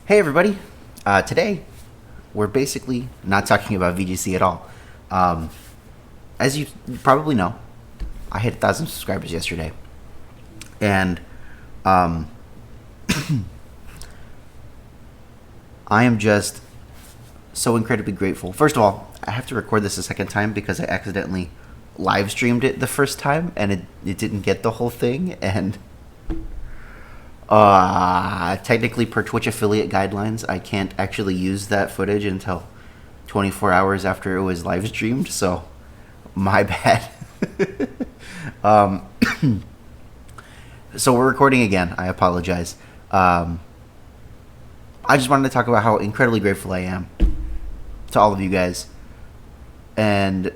Hey everybody! Today we're basically not talking about VGC at all. As you probably know, I hit 1,000 subscribers yesterday, and I am just so incredibly grateful. First of all, I have to record this a second time because I accidentally live streamed it the first time, and it didn't get the whole thing, and technically per Twitch affiliate guidelines, I can't actually use that footage until 24 hours after it was live streamed, so my bad. So we're recording again. I apologize. I just wanted to talk about how incredibly grateful I am to all of you guys, and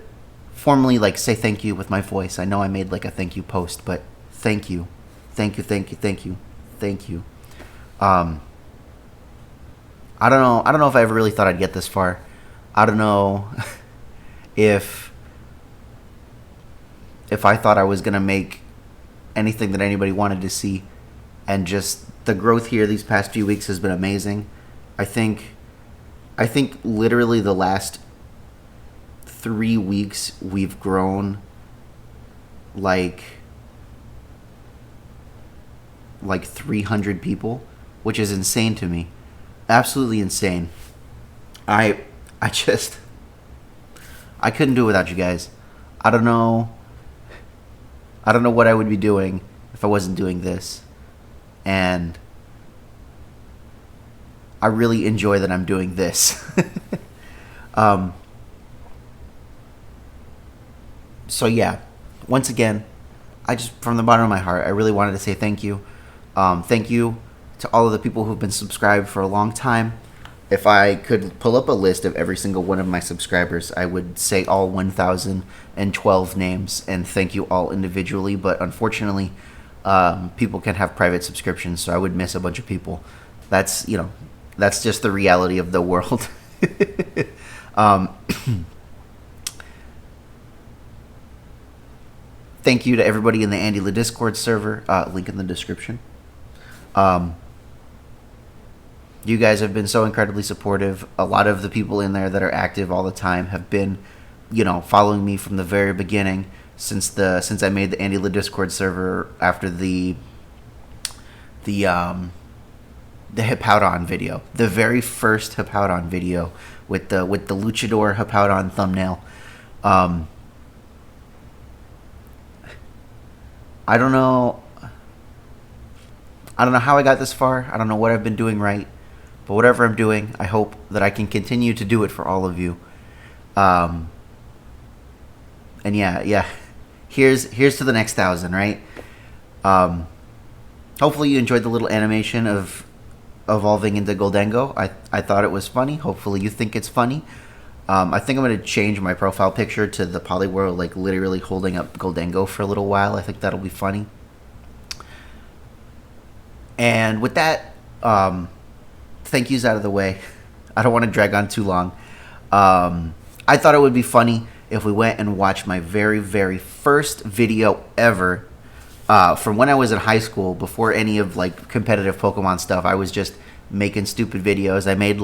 formally say thank you with my voice. I know I made a thank you post, but thank you. Thank you, thank you, thank you. Thank you. I don't know if I ever really thought I'd get this far. I don't know if I thought I was gonna make anything that anybody wanted to see, and just the growth here these past few weeks has been amazing. I think literally the last 3 weeks we've grown like 300 people, which is insane to me. Absolutely insane. I couldn't do it without you guys. I don't know what I would be doing if I wasn't doing this. And I really enjoy that I'm doing this. So yeah, once again, I just, from the bottom of my heart, I really wanted to say thank you. Thank you to all of the people who've been subscribed for a long time. If I could pull up a list of every single one of my subscribers, I would say all 1,012 names and thank you all individually. But unfortunately, people can have private subscriptions, so I would miss a bunch of people. That's just the reality of the world. Thank you to everybody in the AndyLaVGC Discord server. Link in the description. You guys have been so incredibly supportive. A lot of the people in there that are active all the time have been, following me from the very beginning since I made the AndyLaVGC Discord server after the Hippowdon video, the very first Hippowdon video with the luchador Hippowdon thumbnail. I don't know how I got this far. I don't know what I've been doing right. But whatever I'm doing, I hope that I can continue to do it for all of you. And yeah. Here's to the next 1,000, right? Hopefully you enjoyed the little animation of evolving into Gholdengo. I thought it was funny. Hopefully you think it's funny. I think I'm going to change my profile picture to the Poliwhirl, literally holding up Gholdengo for a little while. I think that'll be funny. And with that, thank yous out of the way. I don't want to drag on too long. I thought it would be funny if we went and watched my very, very first video ever from when I was in high school, before any of competitive Pokemon stuff. I was just making stupid videos. I made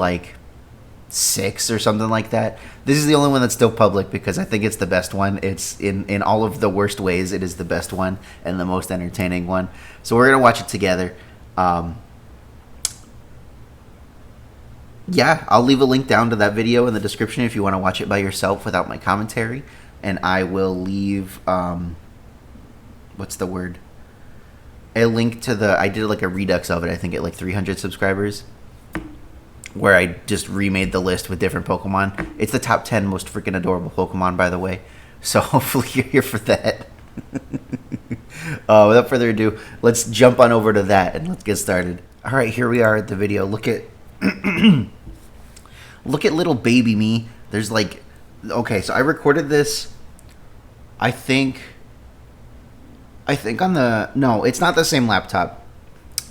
6 or something like that. This is the only one that's still public because I think it's the best one. It's in all of the worst ways, it is the best one and the most entertaining one. So we're gonna watch it together. Yeah, I'll leave a link down to that video in the description if you want to watch it by yourself without my commentary, and I will leave what's the word? A link to I did a redux of it, I think at 300 subscribers, where I just remade the list with different Pokemon. It's the top 10 most freaking adorable Pokemon, by the way. So hopefully you're here for that. Without further ado, let's jump on over to that and let's get started. All right, here we are at the video. Look at look at little baby me. There's okay, so I recorded this. I think on no, it's not the same laptop.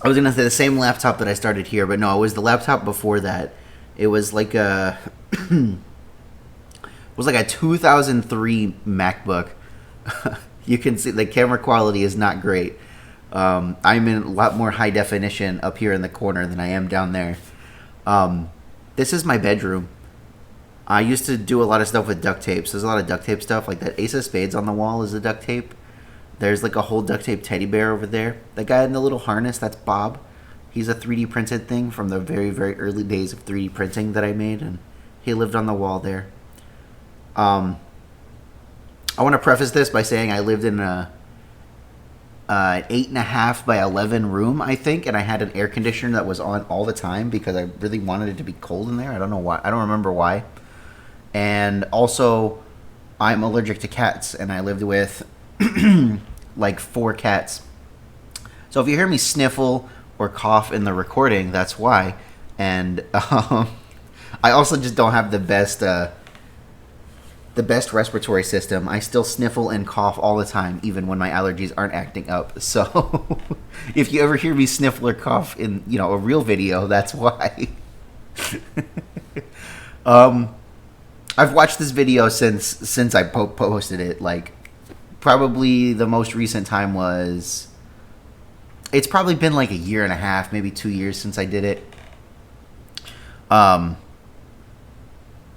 I was gonna say the same laptop that I started here, but no, it was the laptop before that. It was a it was a 2003 MacBook. You can see the camera quality is not great. I'm in a lot more high definition up here in the corner than I am down there. This is my bedroom. I used to do a lot of stuff with duct tape. So there's a lot of duct tape stuff. Like that Ace of Spades on the wall is the duct tape. There's like a whole duct tape teddy bear over there. The guy in the little harness, that's Bob. He's a 3D printed thing from the very, very early days of 3D printing that I made. And he lived on the wall there. I want to preface this by saying I lived in an 8.5 by 11 room, I think, and I had an air conditioner that was on all the time because I really wanted it to be cold in there. I don't know why. I don't remember why. And also, I'm allergic to cats, and I lived with like 4 cats. So if you hear me sniffle or cough in the recording, that's why. And I also just don't have the best respiratory system. I still sniffle and cough all the time, even when my allergies aren't acting up. So if you ever hear me sniffle or cough in, a real video, that's why. I've watched this video since I posted it. Like, probably the most recent time was... It's probably been like a year and a half, maybe 2 years since I did it.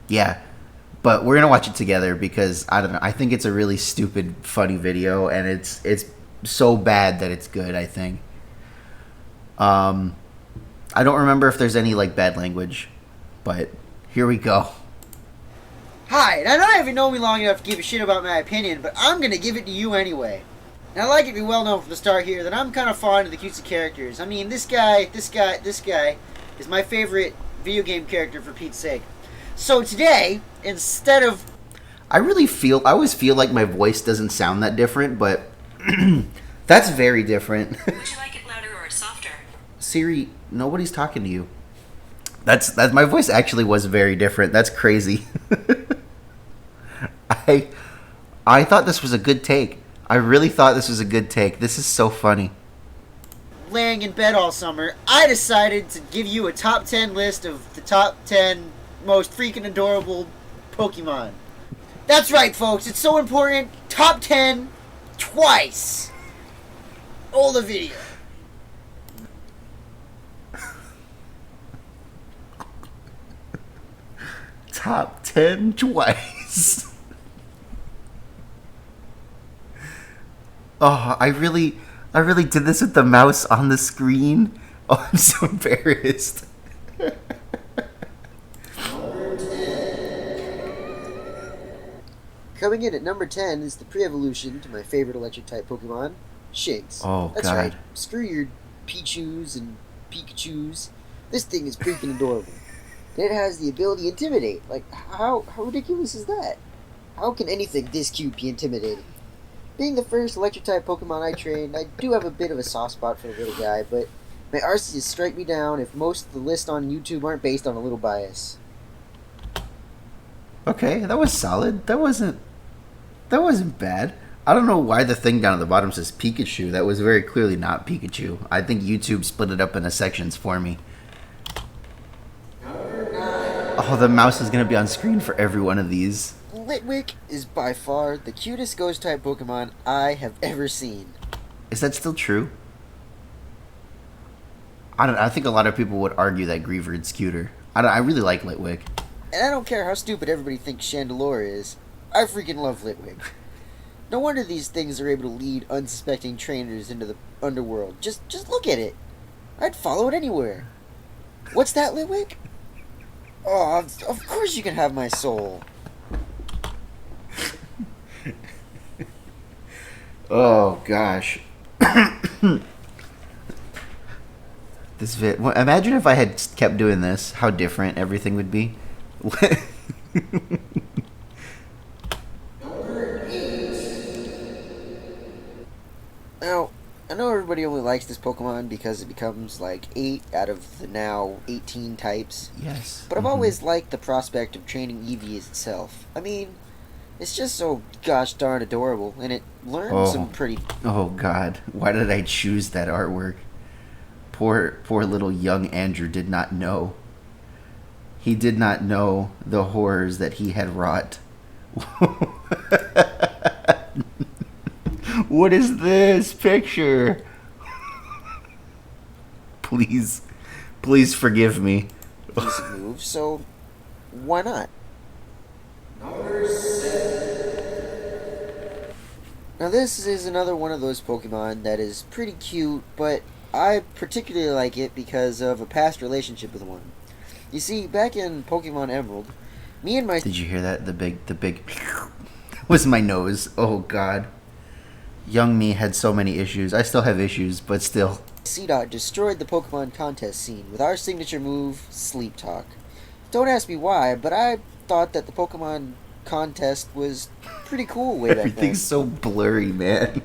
Yeah. But we're going to watch it together because, I don't know, I think it's a really stupid, funny video, and it's so bad that it's good, I think. I don't remember if there's any, like, bad language, but here we go. Hi, now I don't even know me long enough to give a shit about my opinion, but I'm going to give it to you anyway. And I'd like it to be well known from the start here that I'm kind of fond of the cutesy characters. I mean, this guy is my favorite video game character, for Pete's sake. So today, instead of... I always feel like my voice doesn't sound that different, but that's very different. Would you like it louder or softer? Siri, nobody's talking to you. That's my voice actually was very different. That's crazy. I thought this was a good take. I really thought this was a good take. This is so funny. Laying in bed all summer, I decided to give you a top 10 list of the top 10 most freaking adorable Pokemon. That's right, folks. It's so important. Top 10 twice. All the video. Top 10 twice. Oh, I really did this with the mouse on the screen. Oh, I'm so embarrassed. Coming in at number 10 is the pre-evolution to my favorite electric-type Pokemon, Shinx. Oh, That's God. right. Screw your Pichus and Pikachus. This thing is freaking adorable. And it has the ability to intimidate. Like, how ridiculous is that? How can anything this cute be intimidating? Being the first electric-type Pokemon I trained, I do have a bit of a soft spot for the little guy, but my Arceus strike me down if most of the lists on YouTube aren't based on a little bias. Okay, that was solid. That wasn't bad. I don't know why the thing down at the bottom says Pikachu. That was very clearly not Pikachu. I think YouTube split it up into sections for me. Oh, the mouse is going to be on screen for every one of these. Litwick is by far the cutest ghost-type Pokemon I have ever seen. Is that still true? I think a lot of people would argue that Greaveard's cuter. I really like Litwick. And I don't care how stupid everybody thinks Chandelure is. I freaking love Litwick. No wonder these things are able to lead unsuspecting trainers into the underworld. Just look at it. I'd follow it anywhere. What's that, Litwick? Oh, of course you can have my soul. Oh, gosh. This vid. Well, imagine if I had kept doing this, how different everything would be. Now, I know everybody only likes this Pokemon because it becomes like 8 out of the now 18 types. Yes. But I've always liked the prospect of training Eevee as itself. I mean, it's just so gosh darn adorable, and it learns some pretty... Oh, God. Why did I choose that artwork? Poor little young Andrew did not know. He did not know the horrors that he had wrought. What is this picture? Please forgive me. decent move, so why not? Now this is another one of those Pokemon that is pretty cute, but I particularly like it because of a past relationship with one. You see, back in Pokemon Emerald, me and my... Did you hear that? The big was my nose. Oh God. Young me had so many issues. I still have issues, but still. C-Dot destroyed the Pokemon contest scene with our signature move, Sleep Talk. Don't ask me why, but I thought that the Pokemon contest was pretty cool way back then. Everything's so blurry, man.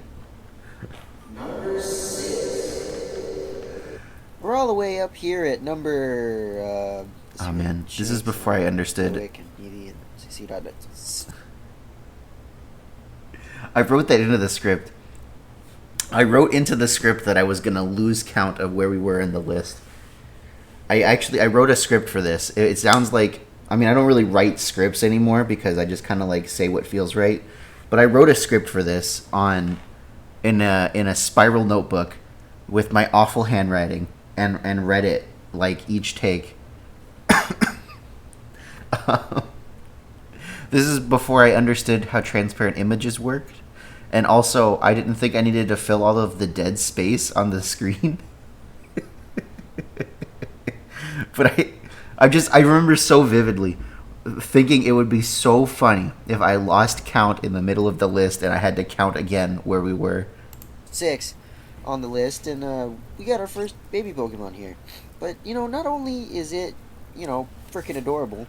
We're all the way up here at number... Oh man, this is before I understood. I wrote that into the script. I wrote into the script that I was gonna lose count of where we were in the list. I wrote a script for this. It sounds like, I mean, I don't really write scripts anymore because I just kind of like say what feels right. But I wrote a script for this in a spiral notebook with my awful handwriting and read it like each take. This is before I understood how transparent images worked, and also I didn't think I needed to fill all of the dead space on the screen. But I remember so vividly thinking it would be so funny if I lost count in the middle of the list and I had to count again where we were. 6 on the list, and we got our first baby Pokemon here. But, not only is it, freaking adorable,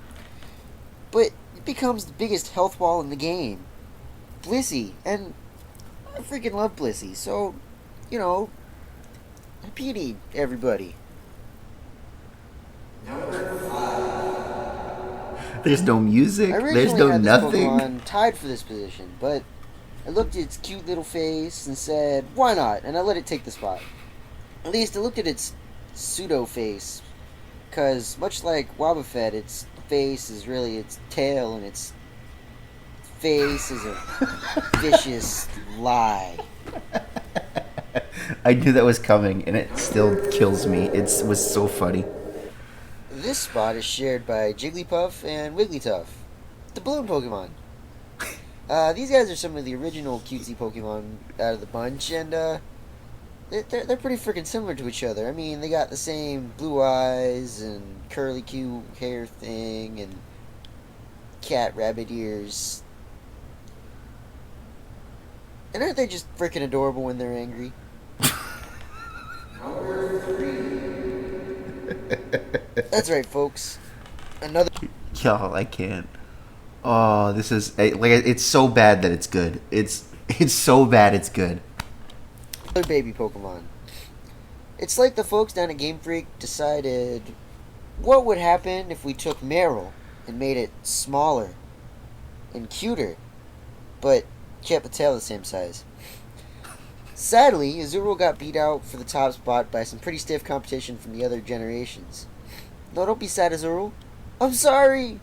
but it becomes the biggest health wall in the game. Blissey, and I freaking love Blissey, so, repeating everybody. There's no music. There's no had nothing. This Pokemon tied for this position, but I looked at its cute little face and said, why not? And I let it take the spot. At least I looked at its pseudo face, because much like Wobbuffet, its face is really its tail, and its face is a vicious lie. I knew that was coming, and it still kills me. It was so funny. This spot is shared by Jigglypuff and Wigglytuff, the balloon Pokemon. These guys are some of the original cutesy Pokemon out of the bunch, and they're pretty freaking similar to each other. I mean, they got the same blue eyes and curly cute hair thing and cat rabbit ears. And aren't they just freaking adorable when they're angry? That's right, folks. Another... Y'all, I can't. Oh, this is like, it's so bad that it's good. It's so bad it's good. Another baby Pokemon. It's like the folks down at Game Freak decided what would happen if we took Meryl and made it smaller and cuter, but kept the tail the same size. Sadly, Azurill got beat out for the top spot by some pretty stiff competition from the other generations. No, don't be sad, Azurill. I'm sorry!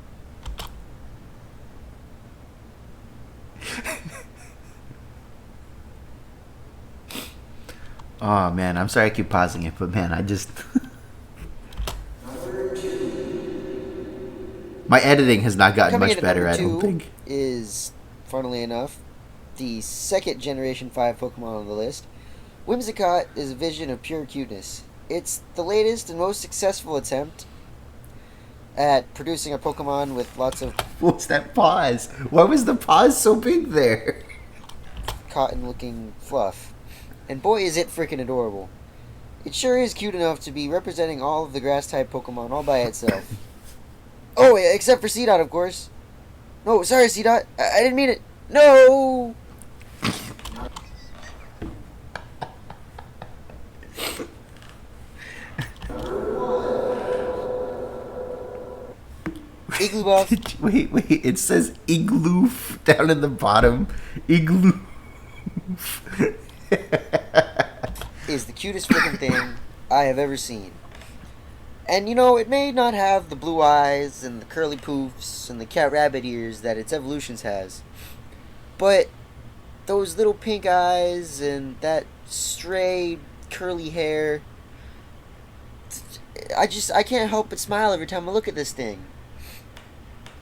Oh man, I'm sorry I keep pausing it, but man, I just... My editing has not gotten much better, I don't think. Is, funnily enough, the second Generation 5 Pokemon on the list. Whimsicott is a vision of pure cuteness. It's the latest and most successful attempt at producing a Pokemon with lots of... What's that pause? Why was the pause so big there? Cotton-looking fluff. And boy is it freaking adorable. It sure is cute enough to be representing all of the Grass-type Pokemon all by itself. Oh, yeah, except for C-Dot, of course. No, sorry, C-Dot. I didn't mean it. No! Igloobuff. Wait, it says Igloof down in the bottom. Igloof. Is the cutest freaking thing I have ever seen. And it may not have the blue eyes and the curly poofs and the cat rabbit ears that its evolutions has, but those little pink eyes and that stray curly hair, I can't help but smile every time I look at this thing.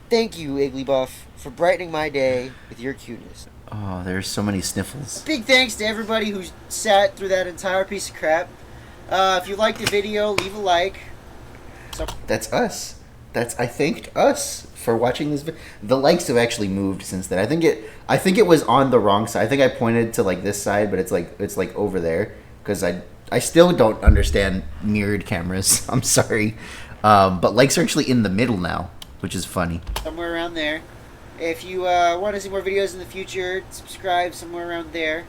Thank you, Igglybuff, for brightening my day with your cuteness. Oh, there's so many sniffles. Big thanks to everybody who sat through that entire piece of crap. If you liked the video, leave a like. That's us. I thanked us for watching this video. The likes have actually moved since then. I think it was on the wrong side. I think I pointed to like this side, but it's like over there because I still don't understand mirrored cameras. I'm sorry. But likes are actually in the middle now, which is funny. Somewhere around there. If you want to see more videos in the future, subscribe somewhere around there.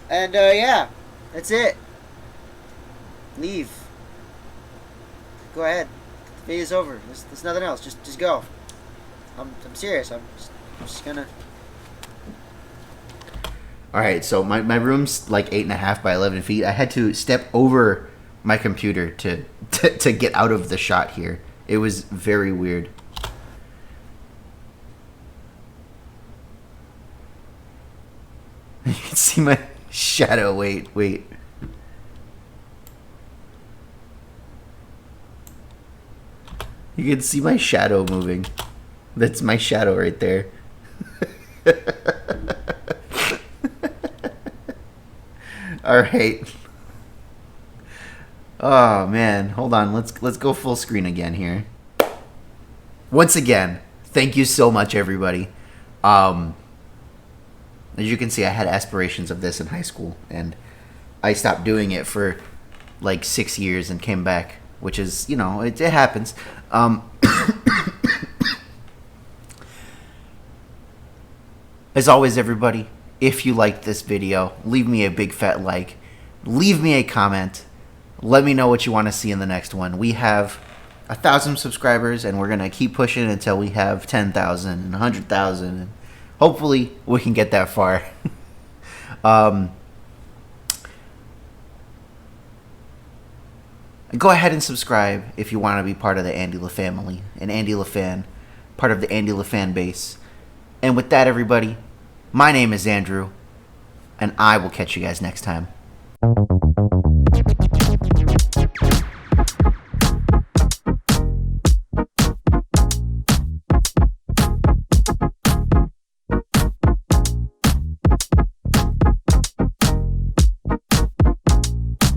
And yeah, that's it. Leave. Go ahead. The video's over. There's nothing else. Just go. I'm serious. I'm just gonna. All right, so my room's like 8.5 by 11 feet. I had to step over my computer to get out of the shot here. It was very weird. You can see my shadow. Wait. You can see my shadow moving. That's my shadow right there. All right. Oh man, hold on. Let's go full screen again here. Once again, thank you so much, everybody. As you can see, I had aspirations of this in high school, and I stopped doing it for like 6 years and came back, which is, it happens. As always, everybody, if you liked this video, leave me a big fat like, leave me a comment, let me know what you want to see in the next one. We have 1,000 subscribers, and we're going to keep pushing until we have 10,000 and 100,000, and hopefully we can get that far. Go ahead and subscribe if you want to be part of the AndyLa family, an AndyLa fan, part of the AndyLa fan base. And with that, everybody, my name is Andrew, and I will catch you guys next time.